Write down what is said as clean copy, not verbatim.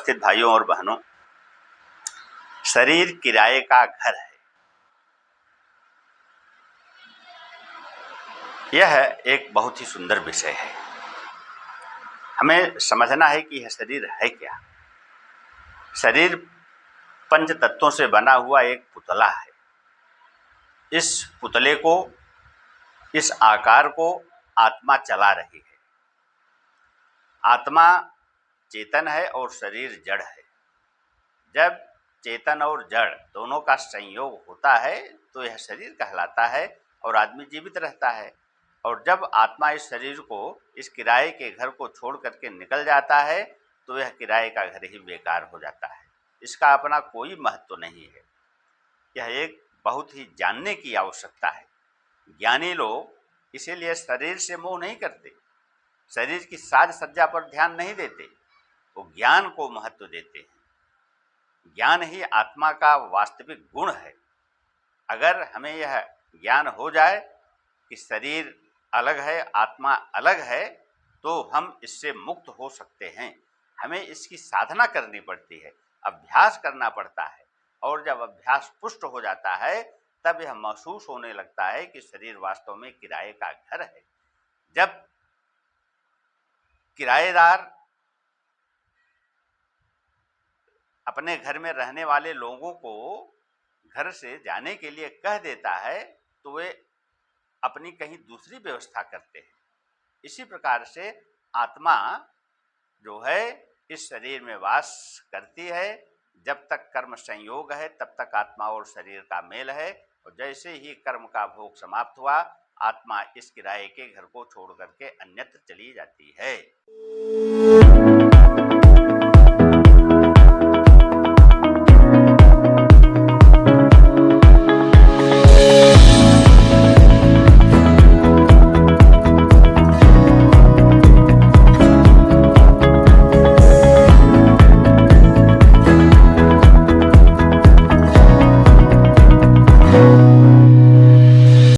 उपस्थित भाइयों और बहनों, शरीर किराए का घर है। यह एक बहुत ही सुंदर विषय है। हमें समझना है कि यह शरीर है क्या। शरीर पंच तत्वों से बना हुआ एक पुतला है। इस पुतले को, इस आकार को आत्मा चला रही है। आत्मा चेतन है और शरीर जड़ है। जब चेतन और जड़ दोनों का संयोग होता है तो यह शरीर कहलाता है और आदमी जीवित रहता है। और जब आत्मा इस शरीर को, इस किराए के घर को छोड़ करके निकल जाता है तो यह किराए का घर ही बेकार हो जाता है। इसका अपना कोई महत्व नहीं है। यह एक बहुत ही जानने की आवश्यकता है। ज्ञानी लोग इसीलिए शरीर से मोह नहीं करते, शरीर की साज सज्जा पर ध्यान नहीं देते, वो ज्ञान को महत्व देते हैं। ज्ञान ही आत्मा का वास्तविक गुण है। अगर हमें यह ज्ञान हो जाए कि शरीर अलग है, आत्मा अलग है, तो हम इससे मुक्त हो सकते हैं। हमें इसकी साधना करनी पड़ती है, अभ्यास करना पड़ता है। और जब अभ्यास पुष्ट हो जाता है तब यह महसूस होने लगता है कि शरीर वास्तव में किराए का घर है। जब किराएदार अपने घर में रहने वाले लोगों को घर से जाने के लिए कह देता है तो वे अपनी कहीं दूसरी व्यवस्था करते हैं। इसी प्रकार से आत्मा जो है इस शरीर में वास करती है। जब तक कर्म संयोग है तब तक आत्मा और शरीर का मेल है, और जैसे ही कर्म का भोग समाप्त हुआ, आत्मा इस किराए के घर को छोड़ करके अन्यत्र चली जाती है।